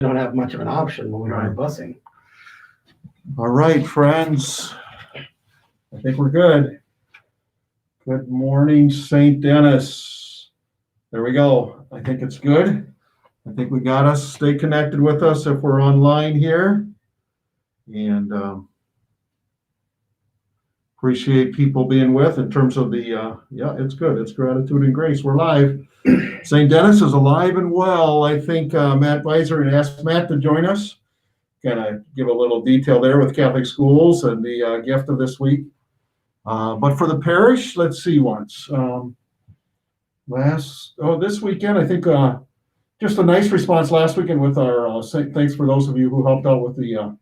don't have much of an option when we don't have busing. All right, friends. I think we're good. Good morning, St. Denis. There we go. I think it's good. I think we got us. Stay connected with us if we're online here. And appreciate people being with in terms of the, yeah, it's good. It's gratitude and grace. We're live. St. Denis is alive and well. I think Matt Weiser asked Matt to join us. Kind of give a little detail there with Catholic schools and the gift of this week. But for the parish, let's see once. This weekend, I think just a nice response last weekend with our, thanks for those of you who helped out with the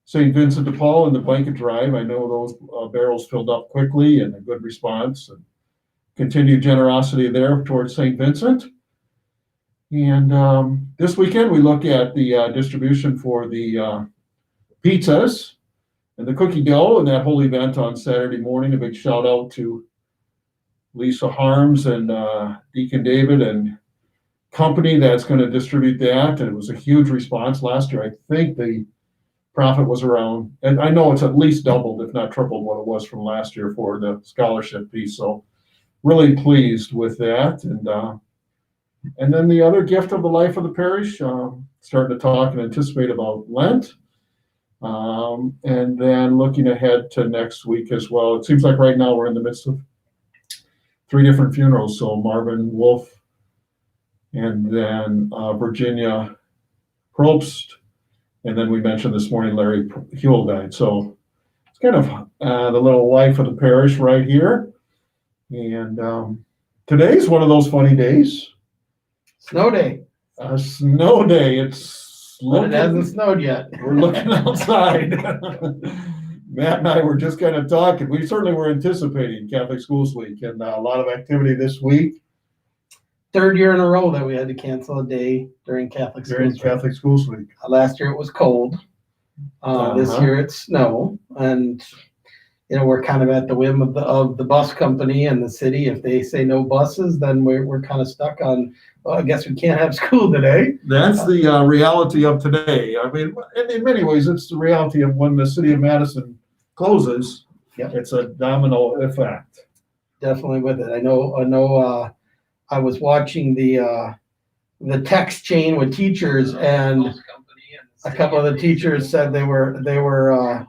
St. Vincent de Paul and the blanket drive. I know those barrels filled up quickly and a good response and continued generosity there towards St. Vincent. And this weekend, we look at the distribution for the pizzas and the cookie dough and that whole event on Saturday morning. A big shout out to Lisa Harms and Deacon David and company that's going to distribute that. And it was a huge response last year. I think the profit was around, and I know it's at least doubled, if not tripled, what it was from last year for the scholarship piece. So really pleased with that. And then the other gift of the life of the parish, starting to talk and anticipate about Lent. And then looking ahead to next week as well. It seems like right now we're in the midst of 3 different funerals. So Marvin Wolf and then Virginia Probst. And then we mentioned this morning Larry Huell died. So it's kind of the little life of the parish right here. And today's one of those funny days. Snow day. A snow day. But it hasn't snowed yet. We're looking outside. Matt and I were just kind of talking. We certainly were anticipating Catholic Schools Week and a lot of activity this week. 3rd year in a row that we had to cancel a day during Catholic Schools Week. Last year it was cold. This year it's snow, and we're kind of at the whim of the bus company and the city. If they say no buses, then we're kind of stuck on. Well, I guess we can't have school today. That's the reality of today. I mean, in many ways, it's the reality of when the city of Madison closes. Yep. It's a domino effect. Definitely with it. I know. I was watching the text chain with teachers, and a couple of the teachers said they were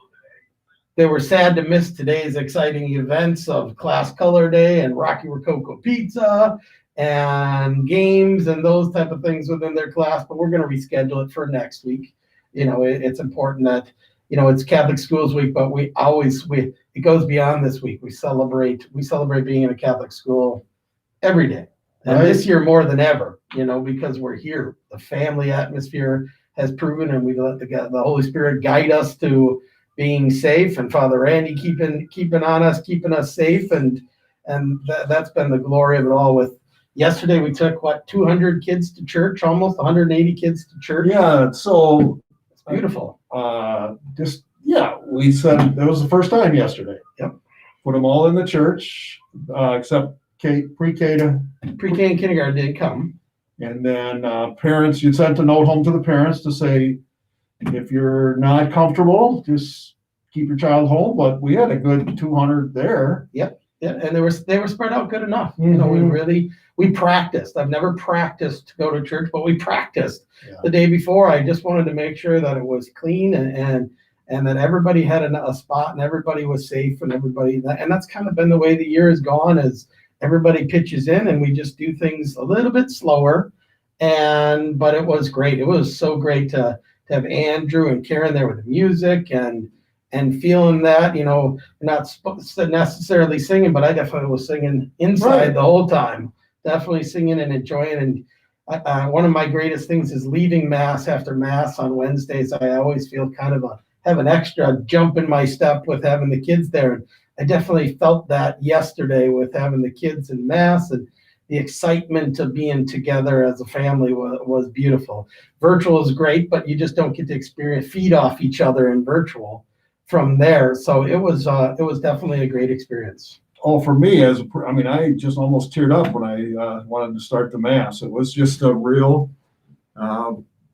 sad to miss today's exciting events of Class Color Day and Rocky Rococo Pizza and games and those type of things within their class, but we're going to reschedule it for next week. It's important that, it's Catholic Schools Week, but it goes beyond this week. We celebrate being in a Catholic school every day. And right. This year more than ever, because we're here. The family atmosphere has proven, and we let the Holy Spirit guide us to being safe, and Father Randy keeping on us, keeping us safe, and that's been the glory of it all. With yesterday, we took 200 kids to church, almost 180 kids to church. Yeah, so it's beautiful. We said it was the first time yesterday. Yep. Put them all in the church, except pre-K and kindergarten didn't come. And then parents, you sent a note home to the parents to say, if you're not comfortable, just keep your child home. But we had a good 200 there. Yep. Yeah, and they were spread out good enough. Mm-hmm. We practiced. I've never practiced to go to church, but we practiced the day before. I just wanted to make sure that it was clean and that everybody had a spot and everybody was safe and that's kind of been the way the year has gone, is everybody pitches in and we just do things a little bit slower. But it was great. It was so great to have Andrew and Karen there with the music and feeling that, not necessarily singing, but I definitely was singing inside the whole time, definitely singing and enjoying. And one of my greatest things is leaving Mass after Mass on Wednesdays. I always feel kind of have an extra jump in my step with having the kids there. And I definitely felt that yesterday with having the kids in Mass, and the excitement of being together as a family was beautiful. Virtual is great, but you just don't get to feed off each other in virtual from there. So it was definitely a great experience. Oh, for me, I just almost teared up when I wanted to start the Mass. It was just a real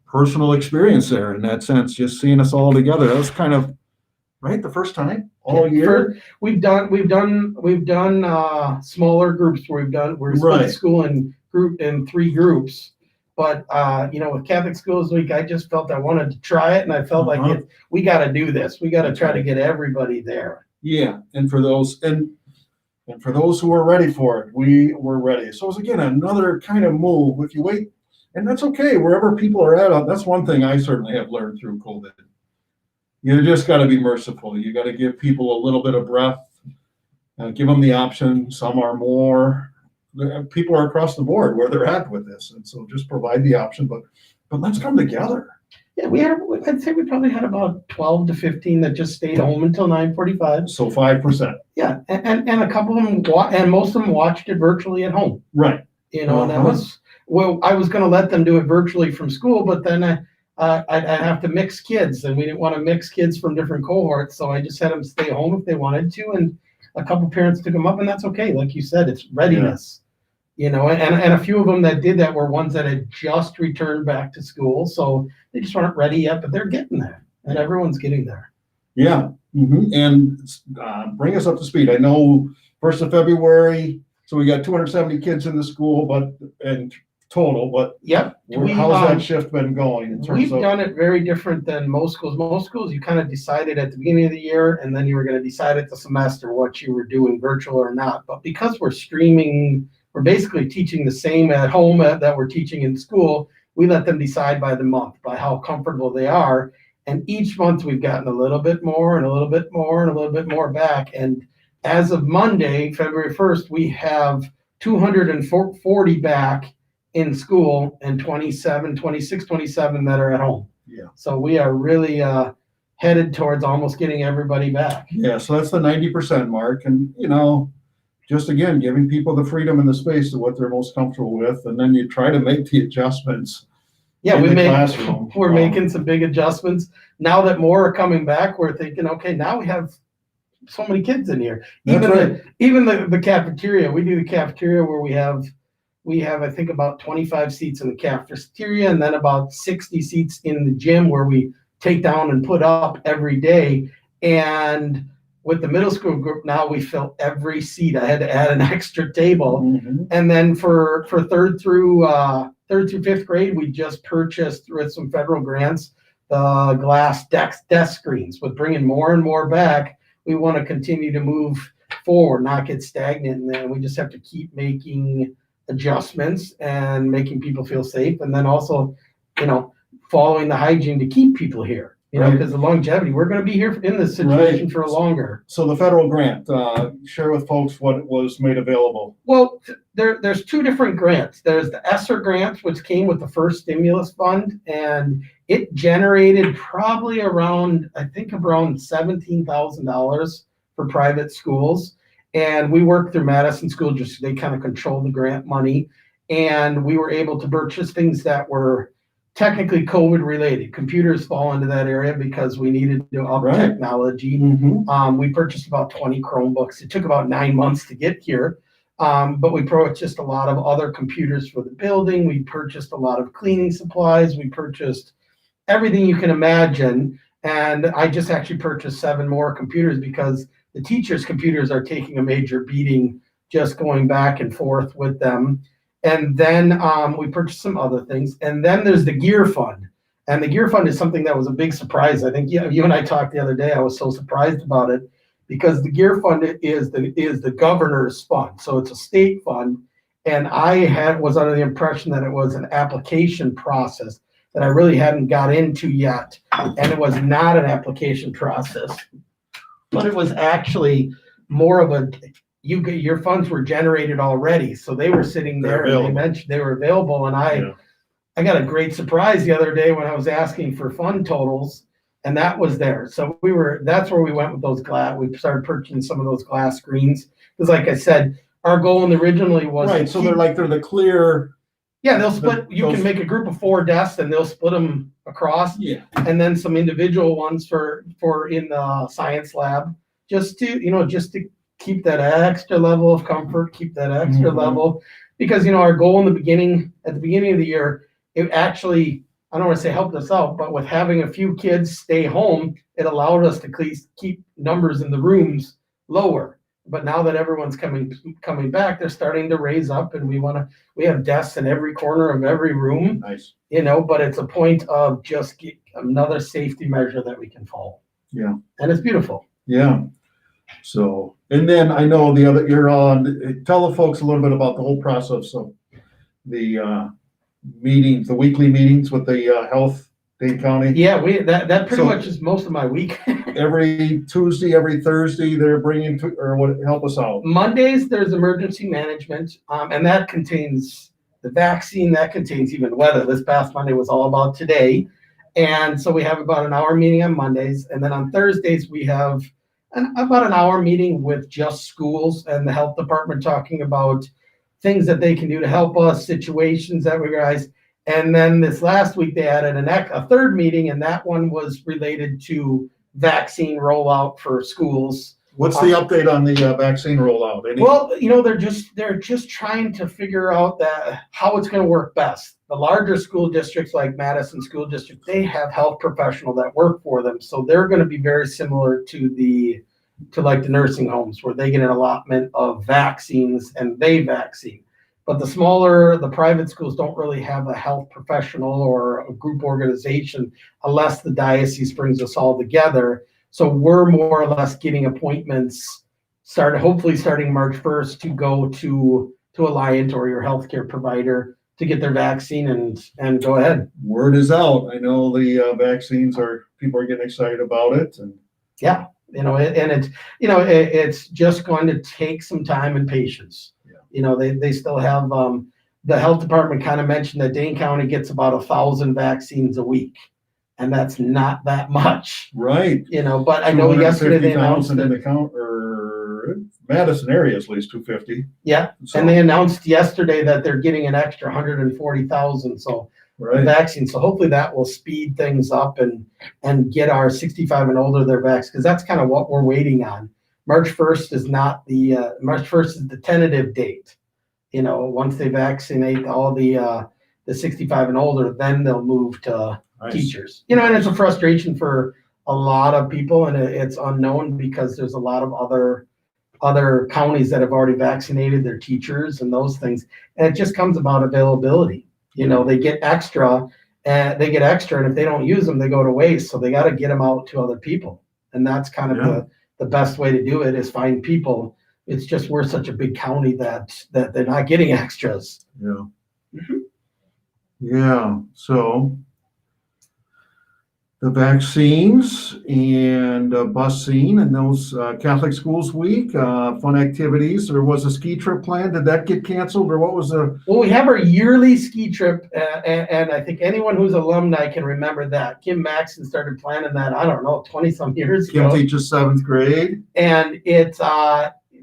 personal experience there in that sense, just seeing us all together. That was kind of, right, the first time all year? We've done smaller groups where we're split the Right. school in 3 groups. But with Catholic Schools Week, I just felt I wanted to try it, and I felt like we got to do this. We got to try to get everybody there. Yeah, and for those who were ready for it, we were ready. So it was, again, another kind of move. If you wait, and that's okay, wherever people are at, that's one thing I certainly have learned through COVID. You just got to be merciful. You got to give people a little bit of breath, give them the option. Some are more, people are across the board where they're at with this. And so just provide the option, but let's come together. Yeah, I'd say we probably had about 12 to 15 that just stayed home until 9:45. So 5%. Yeah, and a couple of them, and most of them watched it virtually at home. Right. And that was, I was going to let them do it virtually from school, but then I'd have to mix kids, and we didn't want to mix kids from different cohorts, so I just had them stay home if they wanted to, and a couple parents took them up, and that's okay. Like you said, it's readiness. And a few of them that did that were ones that had just returned back to school, so they just weren't ready yet, but they're getting there, and everyone's getting there. Yeah, and bring us up to speed. I know 1st of February, so we got 270 kids in the school, and total, but yep. How's that shift been going in terms We've done it very different than most schools. Most schools, you kind of decided at the beginning of the year, and then you were going to decide at the semester what you were doing, virtual or not. But because we're streaming, we're basically teaching the same at home that we're teaching in school. We let them decide by the month, by how comfortable they are. And each month we've gotten a little bit more and a little bit more and a little bit more back. And as of Monday, February 1st, we have 240 back in school and 26, 27 that are at home. Yeah. So we are really headed towards almost getting everybody back. Yeah, so that's the 90% mark. And, just again, giving people the freedom and the space to what they're most comfortable with. And then you try to make the adjustments. Yeah, classroom. We're making some big adjustments. Now that more are coming back, we're thinking, okay, now we have so many kids in here. Even the cafeteria, we do the cafeteria where we have, I think, about 25 seats in the cafeteria, and then about 60 seats in the gym where we take down and put up every day. And with the middle school group, now we fill every seat. I had to add an extra table. Mm-hmm. And then for third through fifth grade, we just purchased with some federal grants the glass desk screens. With bringing more and more back, we want to continue to move forward, not get stagnant. And then we just have to keep making adjustments and making people feel safe, and then also, following the hygiene to keep people here. Because the longevity, we're going to be here in this situation for longer. So the federal grant, share with folks what was made available. Well, there's 2 different grants. There's the ESSER grant, which came with the first stimulus fund, and it generated probably around $17,000 for private schools. And we worked through Madison School District. They kind of control the grant money. And we were able to purchase things that were technically COVID related. Computers fall into that area because we needed to up technology. Mm-hmm. We purchased about 20 Chromebooks. It took about 9 months to get here. But we purchased a lot of other computers for the building. We purchased a lot of cleaning supplies. We purchased everything you can imagine. And I just actually purchased 7 more computers because the teachers' computers are taking a major beating just going back and forth with them. And then we purchased some other things. And then there's the Gear Fund. And the Gear Fund is something that was a big surprise. I think you and I talked the other day. I was so surprised about it because the Gear Fund is the governor's fund. So it's a state fund. And I was under the impression that it was an application process that I really hadn't got into yet. And it was not an application process. But it was actually more of your funds were generated already. So they were sitting there and they mentioned they were available. And I got a great surprise the other day when I was asking for fund totals, and that was there. So that's where we went with those glass. We started purchasing some of those glass screens. Because like I said, our goal originally was so they're the clear. Yeah, they'll split. You can make a group of 4 desks and they'll split them across. Yeah. And then some individual ones for in the science lab, just to keep that extra level of comfort, keep that extra level, because our goal at the beginning of the year, it actually I don't want to say helped us out, but with having a few kids stay home, it allowed us to keep numbers in the rooms lower. But now that everyone's coming back, they're starting to raise up, and we have desks in every corner of every room, Nice. but it's a point of just another safety measure that we can follow. Yeah. And it's beautiful. Yeah. So, and then I know you're on, tell the folks a little bit about the whole process of the meetings, the weekly meetings with the health, Dane County. Yeah, that pretty much is most of my week. Every Tuesday, every Thursday, they're bringing help us out. Mondays, there's emergency management, and that contains the vaccine, that contains even weather. This past Monday was all about today. And so we have about an hour meeting on Mondays. And then on Thursdays, we have about an hour meeting with just schools and the health department talking about things that they can do to help us, situations that we guys. And then this last week, they added a third meeting, and that one was related to vaccine rollout for schools. What's the update on the vaccine rollout? Well, they're just trying to figure out how it's going to work best. The larger school districts like Madison School District, they have health professionals that work for them, so they're going to be very similar to like the nursing homes, where they get an allotment of vaccines and they vaccine. But the private schools don't really have a health professional or a group organization unless the diocese brings us all together. So we're more or less getting appointments hopefully starting March 1st to go to Alliant or your healthcare provider to get their vaccine and go ahead. Word is out. I know the vaccines people are getting excited about it. And yeah, it's just going to take some time and patience. Yeah. They still have, the health department kind of mentioned that Dane County gets about 1,000 vaccines a week. And that's not that much. Right. But I know yesterday they announced that in the Madison area is at least 250. Yeah. So, and they announced yesterday that they're getting an extra 140,000 vaccines. So hopefully that will speed things up and get our 65 and older their vaccines, because that's kind of what we're waiting on. March 1st is March 1st is the tentative date. Once they vaccinate all the 65 and older, then they'll move to teachers. And it's a frustration for a lot of people, and it's unknown because there's a lot of other counties that have already vaccinated their teachers and those things. And it just comes about availability. They get extra, and if they don't use them, they go to waste. So they got to get them out to other people. And that's kind of the best way to do it, is find people. It's just, we're such a big county that they're not getting extras. Yeah. Mm-hmm. Yeah. So the vaccines and busing and those Catholic Schools Week, fun activities. There was a ski trip planned. Did that get canceled, or what was the? Well, we have our yearly ski trip, and I think anyone who's alumni can remember that. Kim Maxon started planning that, 20-some years ago. Kim teaches 7th grade. And it's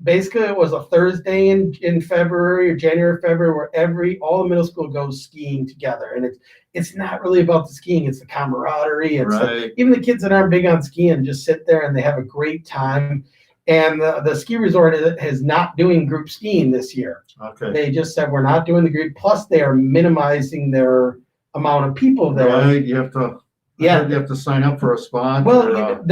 basically, it was a Thursday in February or January, February, where all the middle school goes skiing together. And it's not really about the skiing, it's the camaraderie. It's even the kids that aren't big on skiing just sit there and they have a great time. And the ski resort is not doing group skiing this year. Okay. They just said, we're not doing the group. Plus, they are minimizing their amount of people there. Right, you have to sign up for a spot. Well,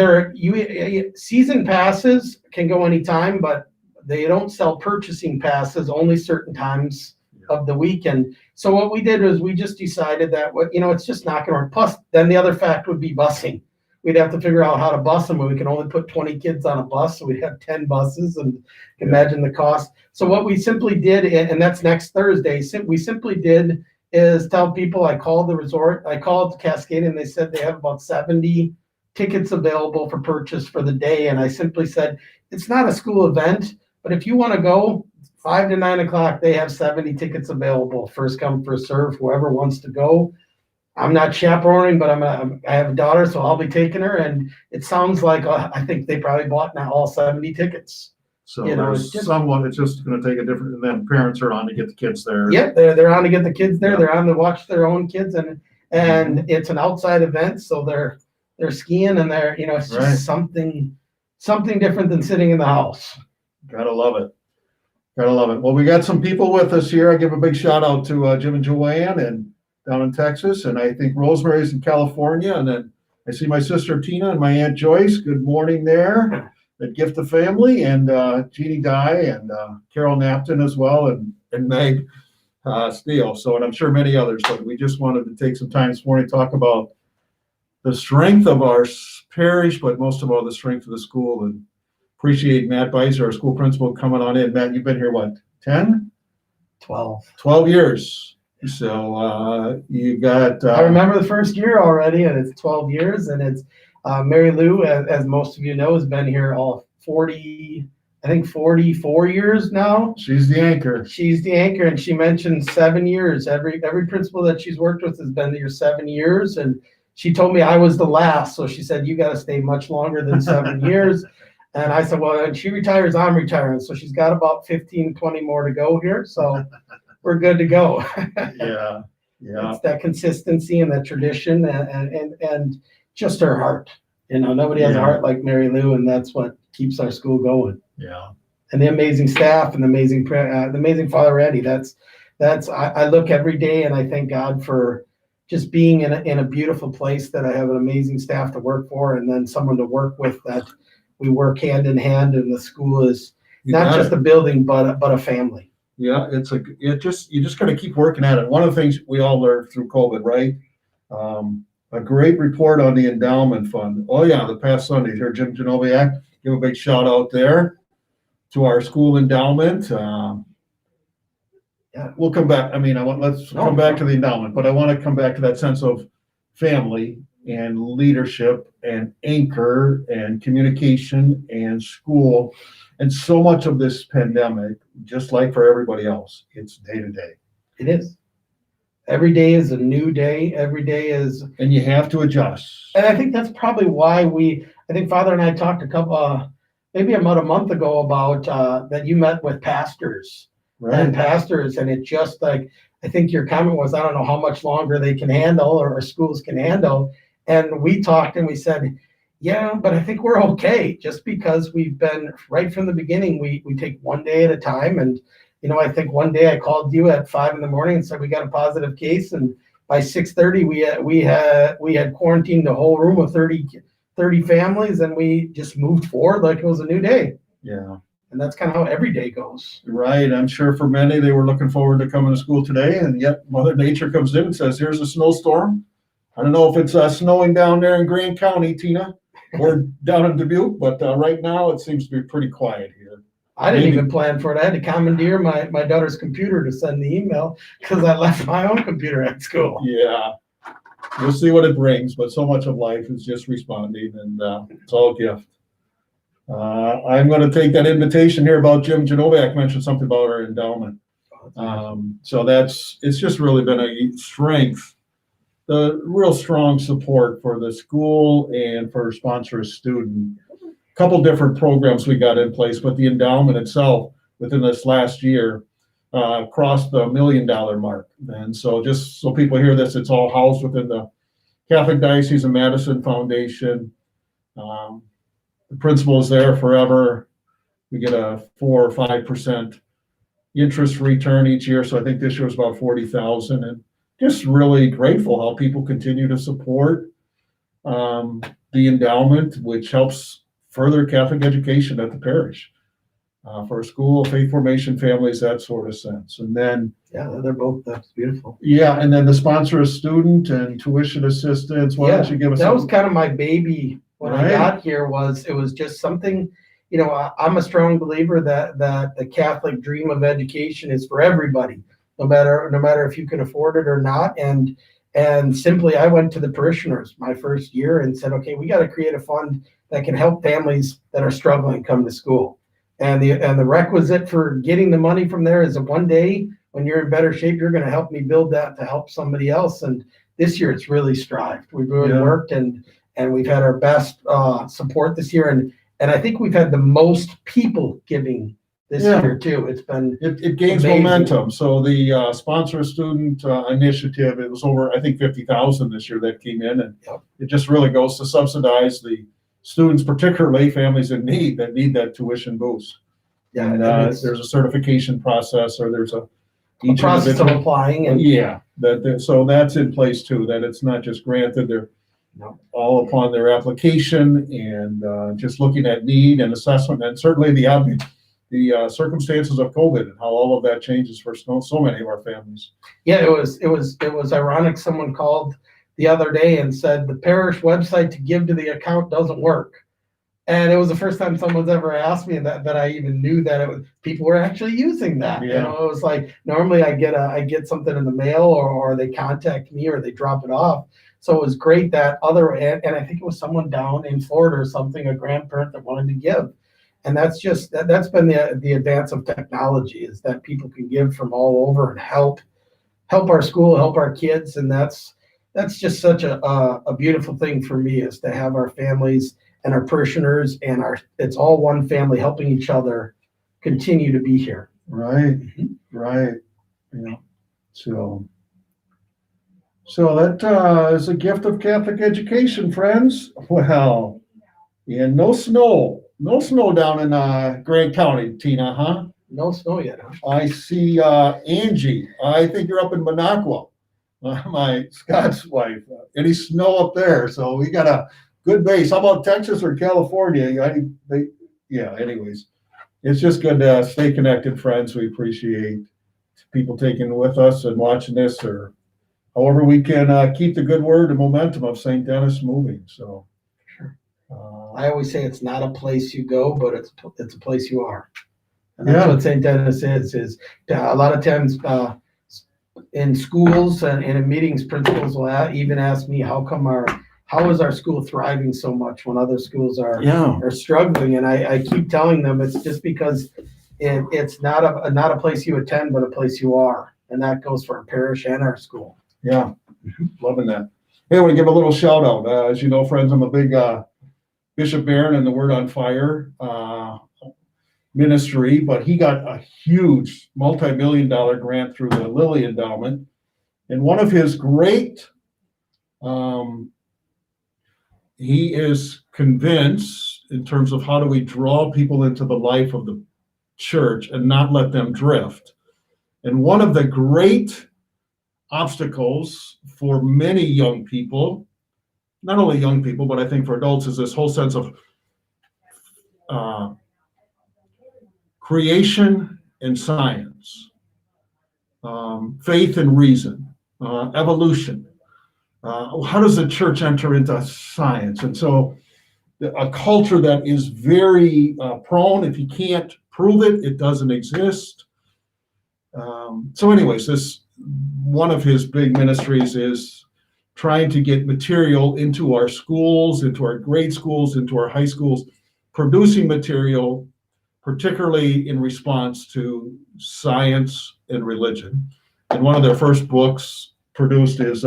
season passes can go anytime, but they don't sell purchasing passes only certain times of the weekend. So what we did was we just decided that it's just not going to work. Plus, then the other fact would be busing. We'd have to figure out how to bus them, and we can only put 20 kids on a bus, so we'd have 10 buses, and imagine the cost. So what we simply did, and that's next Thursday, we simply did is tell people, I called the resort, I called Cascade, and they said they have about 70 tickets available for purchase for the day. And I simply said, it's not a school event, but if you want to go 5 to 9 o'clock, they have 70 tickets available. First come, first serve, whoever wants to go. I'm not chaperoning, but I have a daughter, so I'll be taking her. And it sounds like, I think they probably bought now all 70 tickets. So it's just going to take a different, and then parents are on to get the kids there. Yep, they're on to get the kids there. Yeah. They're on to watch their own kids, and it's an outside event, so they're skiing, and it's just something different than sitting in the house. Gotta love it. Well, we got some people with us here. I give a big shout out to Jim and Joanne, and down in Texas, and I think Rosemary's in California, and then I see my sister Tina and my Aunt Joyce. Good morning there at Gift of Family, and Jeannie Dye and Carol Napton as well, and Meg Steele. So, and I'm sure many others, but we just wanted to take some time this morning to talk about the strength of our parish, but most of all, the strength of the school, and appreciate Matt Beiser, our school principal, coming on in. Matt, you've been here, what, 10? 12 years. So you got. I remember the first year already, and it's 12 years, and it's Mary Lou, as most of you know, has been here all 44 years now. She's the anchor. She's the anchor, and she mentioned 7 years. Every principal that she's worked with has been here 7 years, and she told me I was the last, so she said, you got to stay much longer than 7 years. And I said, well, when she retires, I'm retiring. So she's got about 15, 20 more to go here. So we're good to go. Yeah. It's that consistency and that tradition and just her heart. You know, nobody has a heart like Mary Lou, and that's what keeps our school going. Yeah. And the amazing staff and the amazing Father Eddie. I look every day and I thank God for just being in a beautiful place, that I have an amazing staff to work for, and then someone to work with, that we work hand in hand, and the school is not just a building, but a family. Yeah, you just got to keep working at it. One of the things we all learned through COVID, right? A great report on the endowment fund. Oh yeah, the past Sunday here, Jim Genoviak, give a big shout out there to our school endowment. We'll come back. I mean, let's come back to the endowment, but I want to come back to that sense of family and leadership and anchor and communication and school. And so much of this pandemic, just like for everybody else, it's day to day. It is. Every day is a new day. Every day is. And you have to adjust. And I think that's probably why I think Father and I talked maybe about a month ago about that you met with pastors. Right. And pastors, and it just like, I think your comment was, I don't know how much longer they can handle, or schools can handle. And we talked and we said, yeah, but I think we're okay, just because we've been right from the beginning. We take one day at a time. And, you know, I think one day I called you at 5 a.m. and said, we got a positive case. And by 6:30, we had quarantined the whole room of 30 families, and we just moved forward like it was a new day. Yeah. And that's kind of how every day goes. Right. I'm sure for many, they were looking forward to coming to school today, and yet Mother Nature comes in and says, here's a snowstorm. I don't know if it's snowing down there in Grand County, Tina, or down in Dubuque, but right now it seems to be pretty quiet here. I didn't even plan for it. I had to commandeer my daughter's computer to send the email, because I left my own computer at school. Yeah. We'll see what it brings, but so much of life is just responding, and it's all a gift. I'm going to take that invitation here about Jim Genoviak mentioned something about our endowment. So it's just really been a strength, the real strong support for the school and for sponsor a student. A couple different programs we got in place, but the endowment itself within this last year crossed the $1 million mark. And so just so people hear this, it's all housed within the Catholic Diocese of Madison Foundation. The principal is there forever. We get a 4 or 5% interest return each year. So I think this year was about 40,000, and just really grateful how people continue to support the endowment, which helps further Catholic education at the parish for school, faith formation, families, that sort of sense. And then that's beautiful. Yeah, and then the sponsor a student and tuition assistance. Why don't you give us that was kind of my baby. When I got here, it was just something, you know, I'm a strong believer that the Catholic dream of education is for everybody, no matter if you can afford it or not. And simply, I went to the parishioners my first year and said, okay, we got to create a fund that can help families that are struggling come to school. And the requisite for getting the money from there is that one day when you're in better shape, you're going to help me build that to help somebody else. And this year it's really strived. We've really worked, and we've had our best support this year, and I think we've had the most people giving this year too. It's been it gains amazing momentum. So the sponsor a student initiative, it was over, I think, 50,000 this year that came in, and it just really goes to subsidize the students, particularly families in need that need that tuition boost. Yeah, and there's a certification process, or there's a each process of individual. applying and. Yeah, so that's in place too, that it's not just granted, they're No. all upon their application and just looking at need and assessment, and certainly the circumstances of COVID and how all of that changes for so many of our families. Yeah, it was ironic. Someone called the other day and said the parish website to give to the account doesn't work. And it was the first time someone's ever asked me that I even knew that people were actually using that. Yeah. You know, it was like normally I get something in the mail or they contact me or they drop it off. So it was great that and I think it was someone down in Florida or something, a grandparent that wanted to give. And that's been the advance of technology, is that people can give from all over and help our school, help our kids. And that's just such a beautiful thing for me, is to have our families and our parishioners and it's all one family helping each other continue to be here. Right, right. Yeah. So that is a gift of Catholic education, friends. Well, yeah, no snow down in Grant County, Tina, huh? No snow yet, huh? I see Angie. I think you're up in Minocqua, my Scott's wife. Any snow up there? So we got a good base. How about Texas or California? Anyways, it's just good to stay connected, friends. We appreciate people taking with us and watching this, or however we can keep the good word and momentum of St. Denis moving. So, I always say it's not a place you go, but it's a place you are. And Yeah. that's what St. Denis is a lot of times in schools and in meetings, principals will even ask me, how is our school thriving so much when other schools are struggling? And I keep telling them it's just because it's not a place you attend, but a place you are. And that goes for our parish and our school. Yeah, loving that. Hey, I want to give a little shout out. As you know, friends, I'm a big Bishop Barron and the Word on Fire ministry, but he got a huge multi-million-dollar grant through the Lilly Endowment. And one of his great, he is convinced in terms of how do we draw people into the life of the church and not let them drift. And one of the great obstacles for many young people, not only young people, but I think for adults, is this whole sense of creation and science, faith and reason, evolution. How does the church enter into science? And so a culture that is very prone, if you can't prove it, it doesn't exist. So anyways, one of his big ministries is trying to get material into our schools, into our grade schools, into our high schools, producing material, particularly in response to science and religion. And one of their first books produced is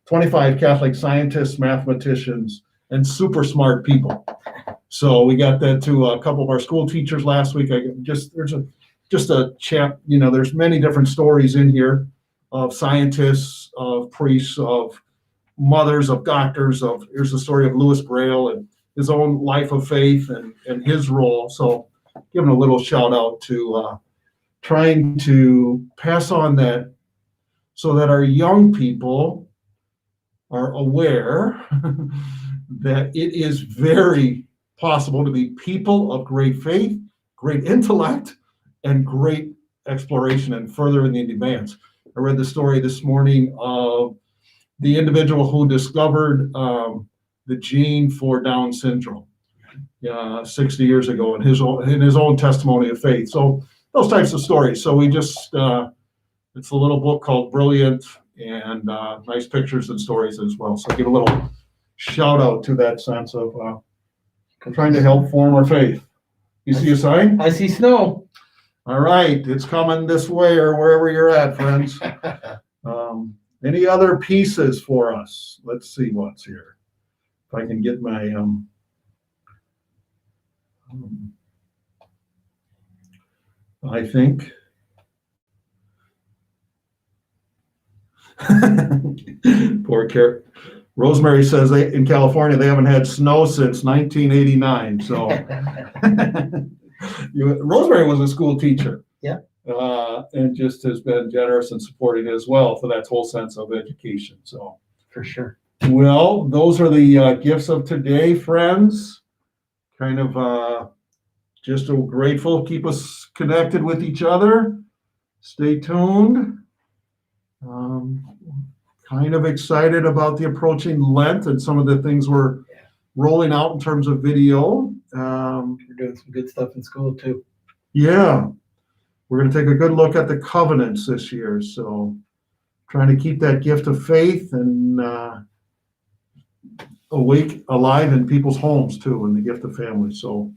25 Catholic scientists, mathematicians, and super smart people. So we got that to a couple of our school teachers last week. There's a chat, there's many different stories in here of scientists, of priests, of mothers, of doctors, here's the story of Louis Braille and his own life of faith and his role. So giving a little shout out to trying to pass on that so that our young people are aware that it is very possible to be people of great faith, great intellect, and great exploration and further in the advance. I read the story this morning of the individual who discovered the gene for Down syndrome 60 years ago in his own testimony of faith. So those types of stories. So we just, it's a little book called Brilliant, and nice pictures and stories as well. So give a little shout out to that sense of trying to help form our faith. You see a sign? I see snow. All right, it's coming this way or wherever you're at, friends. Any other pieces for us? Let's see what's here. If I can get my I think poor Carrie. Rosemary says in California they haven't had snow since 1989. So Rosemary was a school teacher. Yeah. and just has been generous and supporting as well for that whole sense of education. So, For sure. well, those are the gifts of today, friends. Kind of just grateful. Keep us connected with each other. Stay tuned. Kind of excited about the approaching Lent and some of the things we're rolling out in terms of video. You're doing some good stuff in school too. Yeah, we're going to take a good look at the covenants this year. So, trying to keep that gift of faith and alive in people's homes too, and the gift of family. So,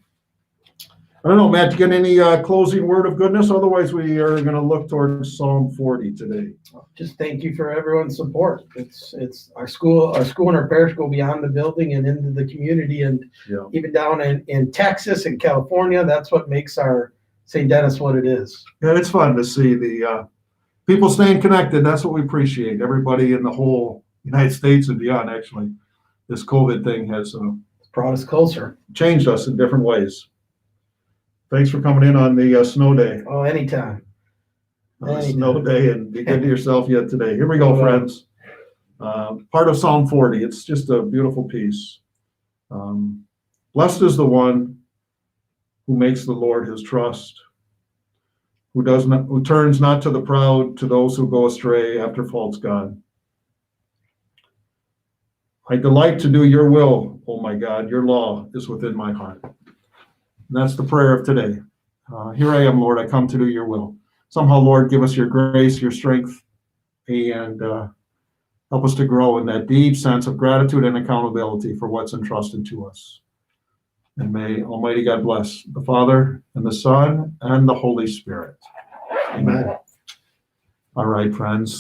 I don't know, Matt, you get any closing word of goodness? Otherwise, we are going to look towards Psalm 40 today. Just thank you for everyone's support. It's our school and our parish go beyond the building and into the community, and Yeah. even down in Texas and California. That's what makes our St. Dennis what it is. Yeah, it's fun to see the people staying connected. That's what we appreciate. Everybody in the whole United States and beyond, actually. This COVID thing has It's brought us closer. changed us in different ways. Thanks for coming in on the snow day. Oh, anytime. Snow day, and be good to yourself yet today. Here we go, friends. Part of Psalm 40. It's just a beautiful piece. Blessed is the one who makes the Lord his trust, who turns not to the proud, to those who go astray after false God. I delight to do your will, O my God. Your law is within my heart. And that's the prayer of today. Here I am, Lord. I come to do your will. Somehow, Lord, give us your grace, your strength, and help us to grow in that deep sense of gratitude and accountability for what's entrusted to us. And may Almighty God bless the Father and the Son and the Holy Spirit. Amen. All right, friends.